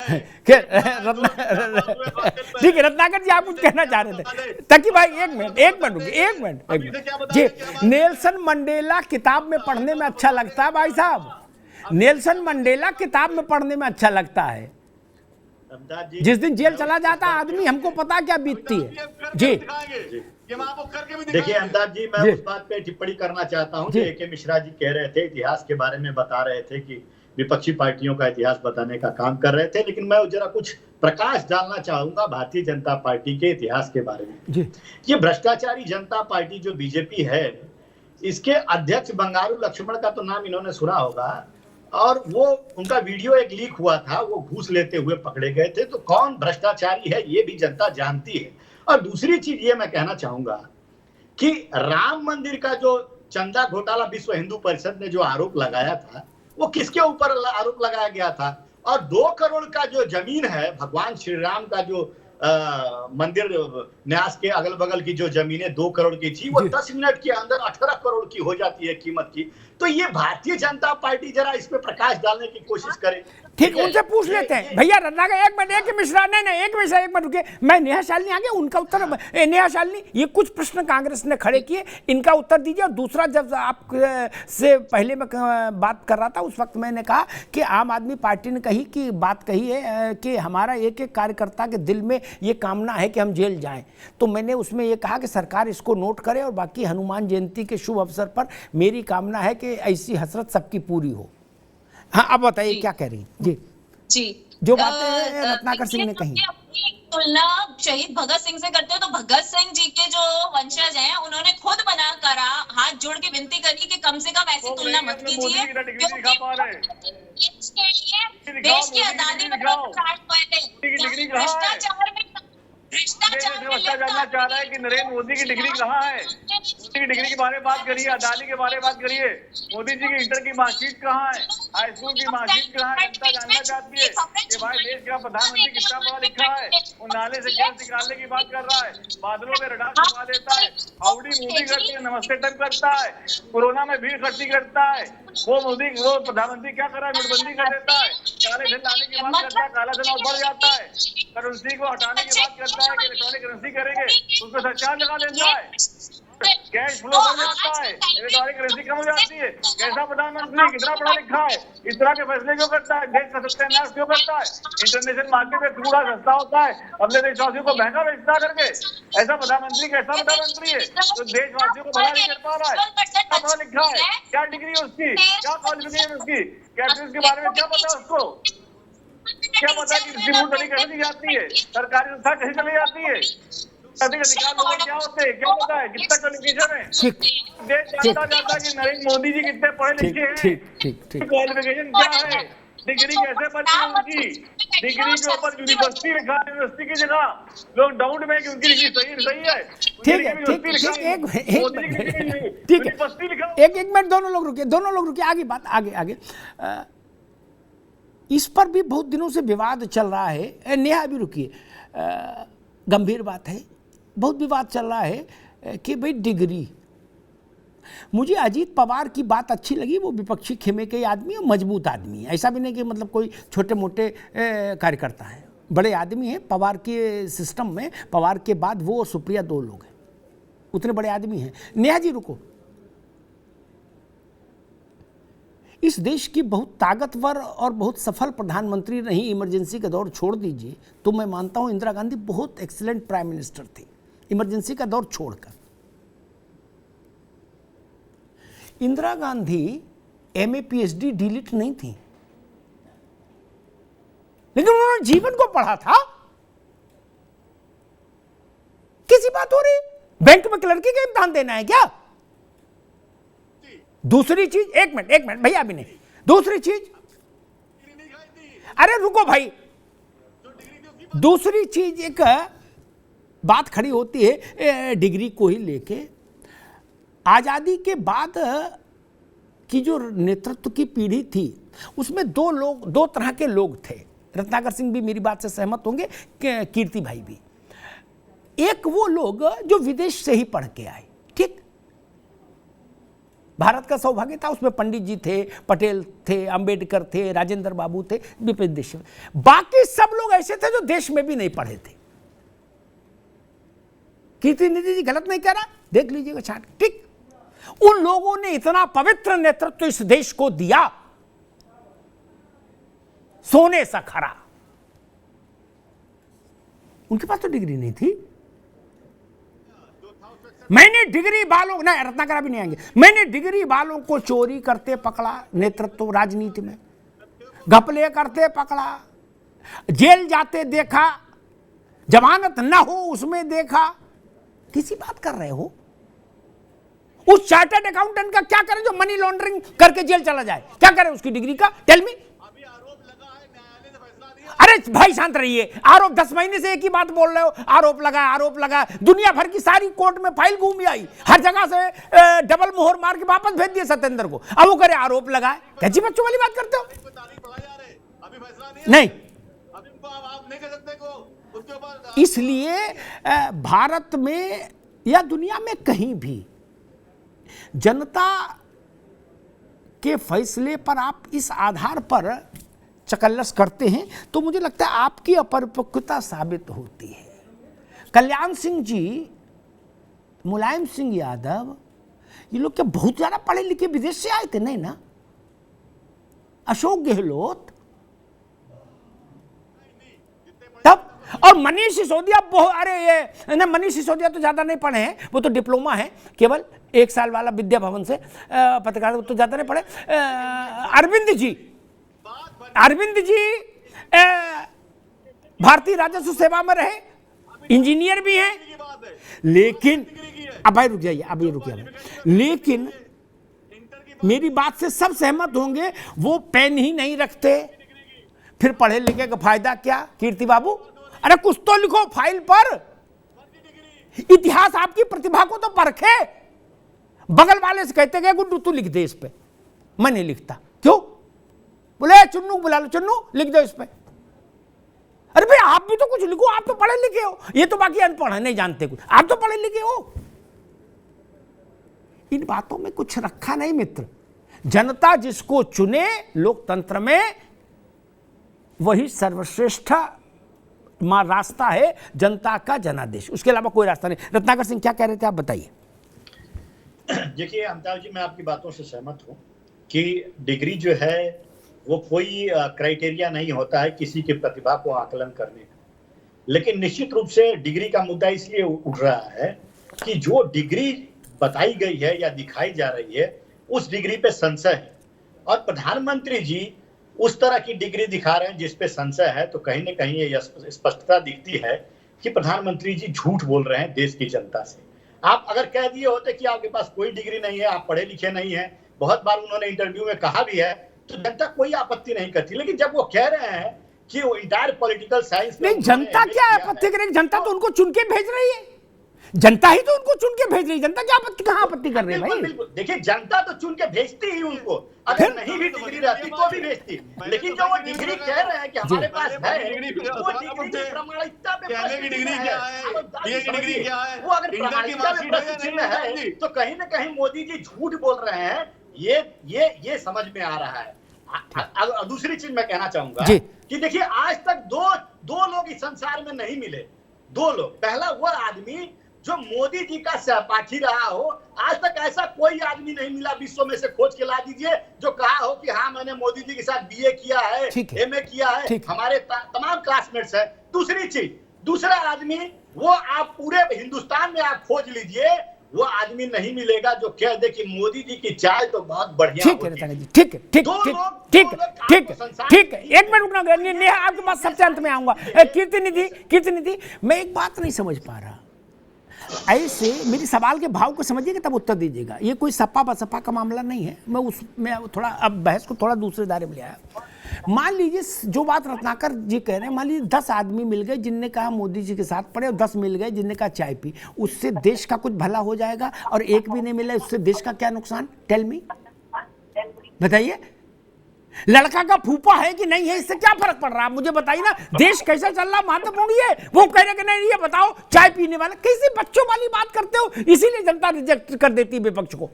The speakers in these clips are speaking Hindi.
ठीक है रत्नाकर जी, आप कुछ कहना चाह रहे थे ताकि भाई एक मिनट जी। नेल्सन मंडेला किताब में पढ़ने में अच्छा लगता है भाई साहब, नेल्सन मंडेला किताब में पढ़ने में अच्छा लगता है। जिस दिन जेल चला जाता आदमी हमको पता क्या बीतती है। जी देखिए अमिताभ जी, मैं उस बात पे टिप्पणी करना चाहता हूं जो ए.के. मिश्रा जी कह रहे थे, इतिहास के बारे में बता रहे थे कि विपक्षी पार्टियों का इतिहास बताने का काम कर रहे थे, लेकिन मैं जरा कुछ प्रकाश डालना चाहूंगा भारतीय जनता पार्टी के इतिहास के बारे में। जी। ये भ्रष्टाचारी जनता पार्टी जो बीजेपी है, इसके अध्यक्ष बंगारू लक्ष्मण का तो नाम इन्होंने सुना होगा, और वो उनका वीडियो एक लीक हुआ था, वो घूस लेते हुए पकड़े गए थे। तो कौन भ्रष्टाचारी है ये भी जनता जानती है। और दूसरी चीज ये मैं कहना चाहूंगा कि राम मंदिर का जो चंदा घोटाला विश्व हिंदू परिषद ने जो आरोप लगाया था, वो किसके ऊपर आरोप लगाया गया था? और 2 करोड़ का जो जमीन है, भगवान श्री राम का जो मंदिर न्यास के अगल बगल की जो जमीनें 2 करोड़ की थी, वो 10 मिनट के अंदर 18 करोड़ की हो जाती है कीमत की। तो ये भारतीय जनता पार्टी जरा इस पे प्रकाश डालने की कोशिश करे। ठीक, उनसे पूछ लेते हैं भैया रत्नाकर। एक मिनट, एक मिश्रा, नहीं एक मिनट रुके, मैं नेहा शालिनी आगे उनका उत्तर। नेहा शालिनी, ये कुछ प्रश्न कांग्रेस ने खड़े किए, इनका उत्तर दीजिए। और दूसरा, जब आप से पहले मैं बात कर रहा था उस वक्त मैंने कहा कि आम आदमी पार्टी ने बात कही है कि हमारा एक एक कार्यकर्ता के दिल में ये कामना है कि हम जेल जाएं। तो मैंने उसमें ये कहा कि सरकार इसको नोट करे, और बाकी हनुमान जयंती के शुभ अवसर पर मेरी कामना है कि ऐसी हसरत सबकी पूरी हो। हाँ, अब बताइए क्या कह रही जी। जी, जो बातें रत्नाकर सिंह ने कही, तुलना शहीद भगत सिंह से करते हो तो भगत सिंह जी के जो वंशज हैं उन्होंने खुद मना करा, हाथ जोड़ के विनती करी कि कम से कम ऐसी तुलना मत कीजिए, देश की आजादी में जानना चाह रहा है कि नरेंद्र मोदी की डिग्री कहाँ है, मोदी की डिग्री के बारे में बात करिए, अदानी के बारे में बात करिए, मोदी जी की इंटर की मार्कशीट कहाँ है, हाई स्कूल की मार्कशीट कहाँ है, जनता जानना चाहती है कि भाई देश का प्रधानमंत्री कितना पढ़ा लिखा है। वो नाले से गैस निकालने की बात कर रहा है, बादलों में रडार छुपा देता है, हाउडी मोदी करती है, नमस्ते टन करता है, कोरोना में भीड़ इकट्ठी करता है। वो प्रधानमंत्री क्या कर रहा है, नोटबंदी कर देता है, काले धन लाने की बात करता है, काला धन और बढ़ जाता है, करेंसी को हटाने की बात करता है कि इलेक्ट्रॉनिक करेंसी करेंगे, उसमें सरचार्ज लगा देता है, कैश फ्लो बढ़ जाता है, इलेक्ट्रॉनिक करेंसी कम हो जाती है। कैसा प्रधानमंत्री, कितना पढ़ा लिखा है, इस तरह के फैसले क्यों करता है, देश का सत्यानाश क्यों करता है, इंटरनेशनल मार्केट में कूड़ा सस्ता होता है, अपने देशवासियों को महंगा बेचता करके। ऐसा प्रधानमंत्री कैसा प्रधानमंत्री है जो देशवासियों को भला नहीं कर पा रहा है? क्या पढ़ा लिखा है, क्या डिग्री है उसकी, क्या क्वालिफिकेशन उसकी, कैबिनेट के बारे में क्या पता उसको, क्या पता कि रिपोर्ट बड़ी कैसे दी जाती है, सरकारी संस्था कैसे चली जाती है, अधिकार लोग क्या होते हैं, क्या पता है, कितना क्वालिफिकेशन है। देश जानता जाता है कि नरेंद्र मोदी जी कितने पढ़े लिखे हैं, क्वालिफिकेशन क्या है, डिग्री कैसे बनी उनकी, डिग्री के ऊपर यूनिवर्सिटी लिखा है, यूनिवर्सिटी की जगह लोग डाउट में कि उनकी डिग्री सही है। ठीक है, एक मिनट, दोनों लोग रुके, आगे बात आगे। इस पर भी बहुत दिनों से विवाद चल रहा है। नेहा भी रुकिए, गंभीर बात है, बहुत विवाद चल रहा है कि भाई डिग्री। मुझे अजीत पवार की बात अच्छी लगी, वो विपक्षी खेमे के आदमी है, मजबूत आदमी है, ऐसा भी नहीं कि मतलब कोई छोटे मोटे कार्यकर्ता हैं, बड़े आदमी हैं। पवार के सिस्टम में पवार के बाद वो और सुप्रिया 2 लोग हैं, उतने बड़े आदमी हैं। नेहा जी रुको, इस देश की बहुत ताकतवर और बहुत सफल प्रधानमंत्री रही, इमरजेंसी का दौर छोड़ दीजिए तो मैं मानता हूं इंदिरा गांधी बहुत एक्सीलेंट प्राइम मिनिस्टर थी, इमरजेंसी का दौर छोड़कर। Indira Gandhi MA PhD DLitt नहीं थी, लेकिन उन्होंने जीवन को पढ़ा था। किसी बात हो रही, बैंक में क्लर्की का इम्तिहान देना है क्या? दूसरी चीज, एक मिनट भैया, अभी नहीं, दूसरी चीज, अरे रुको भाई, दूसरी चीज एक बात खड़ी होती है डिग्री को ही लेके। आजादी के बाद की जो नेतृत्व की पीढ़ी थी उसमें 2 तरह के लोग थे। रत्नाकर सिंह भी मेरी बात से सहमत होंगे, कीर्ति भाई भी। एक वो लोग जो विदेश से ही पढ़ के आए, ठीक, भारत का सौभाग्य था, उसमें पंडित जी थे, पटेल थे, अंबेडकर थे, राजेंद्र बाबू थे, विपिन देश। बाकी सब लोग ऐसे थे जो देश में भी नहीं पढ़े थे। कीर्तिनिधि जी गलत नहीं कह रहा, देख लीजिएगा छाट, ठीक। उन लोगों ने इतना पवित्र नेतृत्व इस देश को दिया, सोने सा खरा। उनके पास तो डिग्री नहीं थी। मैंने डिग्री वालों, नहीं रत्नाकर भी नहीं आएंगे, मैंने डिग्री वालों को चोरी करते पकड़ा, नेतृत्व राजनीति में घपले करते पकड़ा, जेल जाते देखा, जमानत न हो उसमें देखा। किसी बात कर रहे हो? उस चार्टर्ड अकाउंटेंट का क्या करें जो मनी लॉन्ड्रिंग करके जेल चला जाए? क्या करें उसकी डिग्री का? Tell me. अरे भाई शांत रहिए। आरोप 10 महीने से एक ही बात बोल रहे हो, आरोप लगा। दुनिया भर की सारी कोर्ट में फाइल घूम आई, हर जगह से डबल मोहर मार के वापस भेज दिए सत्येंद्र को। अब वो करे आरोप लगाए, कैसी बच्चों वाली बात करते हो? नहीं, इसलिए भारत में या दुनिया में कहीं भी जनता के फैसले पर आप इस आधार पर चकल्लस करते हैं तो मुझे लगता है आपकी अपरिपक्वता साबित होती है। कल्याण सिंह जी, मुलायम सिंह यादव, ये लोग क्या बहुत ज्यादा पढ़े लिखे विदेश से आए थे? नहीं ना। अशोक गहलोत, तब और मनीष सिसोदिया बहुत, अरे ये ना, मनीष सिसोदिया तो ज्यादा नहीं पढ़े हैं, वो तो डिप्लोमा है केवल 1 साल वाला विद्या भवन से पत्रकार, तो ज्यादा नहीं पढ़े। अरविंद जी भारतीय राजस्व सेवा में रहे, इंजीनियर भी हैं, लेकिन अब भाई रुक जाइए, अब ये रुकिए, लेकिन मेरी बात से सब सहमत होंगे, वो पेन ही नहीं रखते, फिर पढ़े लिखे का फायदा क्या? कीर्ति बाबू, अरे कुछ तो लिखो फाइल पर, इतिहास आपकी प्रतिभा को तो परखे। बगल वाले से कहते गए गुड्डू तू लिख दे इस पे, मैं नहीं लिखता। क्यों? बोले चुन्नू बुला लो, चुन्नू लिख दो इस पे। अरे भाई आप भी तो कुछ लिखो, आप तो पढ़े लिखे हो, ये तो बाकी अनपढ़ है, नहीं जानते कुछ, आप तो पढ़े लिखे हो। इन बातों में कुछ रखा नहीं मित्र। जनता जिसको चुने लोकतंत्र में, वही सर्वश्रेष्ठ रास्ता है जनता का जनादेश, उसके अलावा कोई रास्ता नहीं। रत्नाकर सिंह क्या कह रहे थे, आप बताइए। देखिए अमिताभ जी, मैं आपकी बातों से सहमत हूं कि डिग्री जो है वो कोई क्राइटेरिया नहीं होता है किसी की प्रतिभा को आकलन करने का, लेकिन निश्चित रूप से डिग्री का मुद्दा इसलिए उठ रहा है कि जो डिग्री बताई गई है या दिखाई जा रही है उस डिग्री पे संशय है, और प्रधानमंत्री जी उस तरह की डिग्री दिखा रहे हैं जिस पे संशय है, तो कहीं ना कहीं ये स्पष्टता दिखती है कि प्रधानमंत्री जी झूठ बोल रहे हैं देश की जनता से। आप अगर कह दिए होते कि आपके पास कोई डिग्री नहीं है, आप पढ़े लिखे नहीं है, बहुत बार उन्होंने इंटरव्यू में कहा भी है, तो जनता कोई आपत्ति नहीं करती। लेकिन जब वो कह रहे हैं कि वो इंटायर पॉलिटिकल साइंस, नहीं जनता क्या आपत्ति करेगी? जनता तो उनको चुन के भेज रही है, जनता ही तो उनको चुन के भेज रही है। जनता क्या आपत्ति, कहां आपत्ति कर रही है भाई? देखिए जनता तो चुन के भेजती ही उनको, अगर नहीं भी डिग्री रहती तो भी भेजती, लेकिन जो वो डिग्री कह रहे हैं कि हमारे पास है, वो डिग्री की प्रामाणिकता पे डिग्री क्या है, ये डिग्री क्या है, वो अगर प्रामाणिकता में प्रश्न चिन्ह है तो कहीं ना कहीं मोदी जी झूठ बोल रहे हैं, ये समझ में आ रहा है। दूसरी चीज मैं कहना चाहूंगा कि देखिए आज तक दो लोग इस संसार में नहीं मिले, 2 लोग। पहला वो आदमी जो मोदी जी का सहपाठी रहा हो, आज तक ऐसा कोई आदमी नहीं मिला विश्व में से, खोज के ला दीजिए, जो कहा हो कि हाँ मैंने मोदी जी के साथ बीए किया है, एमए किया है, हमारे तमाम क्लासमेट्स है। दूसरी चीज, दूसरा आदमी वो आप पूरे हिंदुस्तान में आप खोज लीजिए, वो आदमी नहीं मिलेगा जो कह दे कि मोदी जी की चाय तो बहुत बढ़िया होती है। ठीक है, एक मिनट रुकना, नेहा आपके पास सबसे अंत में आऊंगा। कीर्तिनिधि, मैं एक बात नहीं समझ पा रहा, ऐसे मेरी सवाल के भाव को समझिएगा तब उत्तर दीजिएगा। ये कोई सपा बसपा का मामला नहीं है, मैं थोड़ा अब बहस को थोड़ा दूसरे दायरे में ले आया। मान लीजिए जो बात रत्नाकर जी कह रहे हैं, मान लीजिए 10 आदमी मिल गए जिनने कहा मोदी जी के साथ पढ़े, और 10 मिल गए जिनने कहा चाय पी, उससे देश का कुछ भला हो जाएगा, और एक भी नहीं मिला उससे देश का क्या नुकसान? टेल मी, बताइए। लड़का का फूफा है कि नहीं है, इससे क्या फर्क पड़ रहा है? मुझे बताइए ना, देश कैसा चल रहा महत्वपूर्ण है। वो कह रहे कि नहीं, ये बताओ चाय पीने वाला, कैसे बच्चों वाली बात करते हो? इसीलिए जनता रिजेक्ट कर देती है विपक्ष को।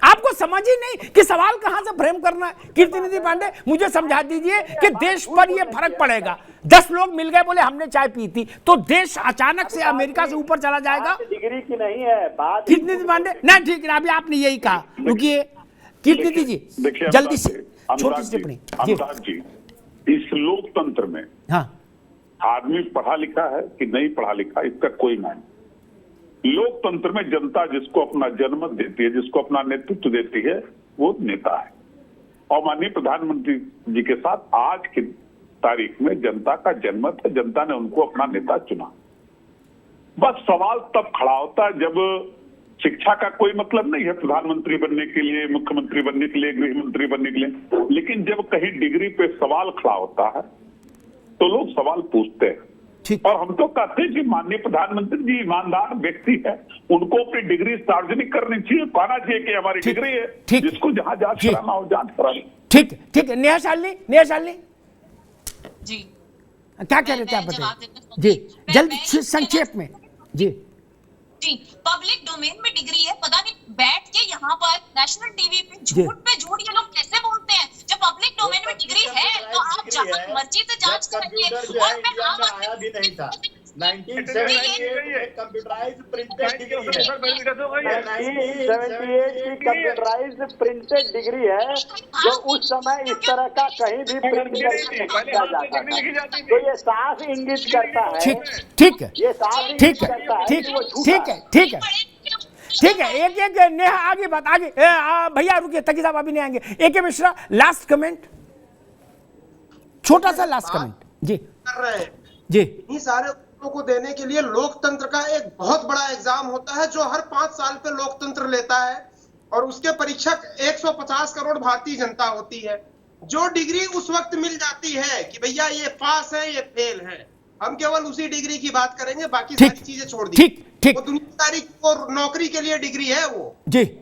आपको समझ ही नहीं कि सवाल कहां से फ्रेम करना है। कीर्तिनिधि पांडे, मुझे समझा दीजिए कि देश पर ये फर्क पड़ेगा। 10 लोग मिल गए बोले हमने चाय पी थी, तो देश अचानक से अमेरिका से ऊपर चला जाएगा। डिग्री की नहीं है बात। कीर्तिनिधि पांडे, नहीं ठीक है, अभी आपने यही कहा। रुकिए कीर्तिनिधि जी, देखिए जल्दी से छोटी सी टिप्पणी जी। अनुराग जी, इस लोकतंत्र में हाँ, आदमी पढ़ा लिखा है कि नहीं पढ़ा लिखा इसका कोई मायने। लोकतंत्र में जनता जिसको अपना जनमत देती है, जिसको अपना नेतृत्व देती है, वो नेता है। और माननीय प्रधानमंत्री जी के साथ आज की तारीख में जनता का जनमत है, जनता ने उनको अपना नेता चुना। बस सवाल तब खड़ा होता है जब शिक्षा का कोई मतलब नहीं है प्रधानमंत्री बनने के लिए, मुख्यमंत्री बनने के लिए, गृह मंत्री बनने के लिए, लेकिन जब कहीं डिग्री पे सवाल खड़ा होता है तो लोग सवाल पूछते हैं। ठीक। और हम तो कहते हैं कि माननीय प्रधानमंत्री जी ईमानदार व्यक्ति है, उनको अपनी डिग्री सार्वजनिक करनी चाहिए, कहना चाहिए कि हमारी ठीक, डिग्री है, ठीक, जिसको जहां जांच जी। कराना हो जांच करा ले। ठीक ठीक है। नेहा शालिनी जी क्या कह रहे थे आप, मैं जवाब बताइए देती हूँ। जी, मैं- जल्दी मैं- संक्षेप में जी। जी, पब्लिक डोमेन में डिग्री है, पता नहीं बैठ के यहाँ पर नेशनल टीवी पे झूठ पे झूठ ये लोग कैसे बोलते हैं। जब पब्लिक डोमेन में डिग्री है तो आप जहाँ मर्जी से जांच करिए। कंप्यूटर जो है और मैं इंडिया आम में आदमी आया भी नहीं था। 1978 में कंप्यूटराइज्ड प्रिंटेड डिग्री है। 1978 की कंप्यूटराइज्ड प्रिंटेड डिग्री है, जो उस समय इस तरह का कहीं भी प्रिंट किया जाता था। तो ये साफ इंगित करता है, ठीक है ये साफ ठीक इंगित है करता है ठीक कि वो है झूठा ठीक है ठीक है ठीक है। एक एक नेहा आगे बात आगे। भैया रुकिए, तकी साहब अभी नहीं आएंगे। AK मिश्रा, लास्ट कमेंट, छोटा सा लास्ट कमेंट जी। कर रहे हैं जी इन्हीं सारे उत्तरों को देने के लिए लोकतंत्र का एक बहुत बड़ा एग्जाम होता है, जो हर 5 साल पे लोकतंत्र लेता है, और उसके परीक्षक 150 करोड़ भारतीय जनता होती है। जो डिग्री उस वक्त मिल जाती है कि भैया ये पास है, ये फेल है, हम केवल उसी डिग्री की बात करेंगे, बाकी ठीक, सारी चीजें छोड़ दी। ठीक, ठीक। वो दुनियादारी और नौकरी के लिए डिग्री है वो। जी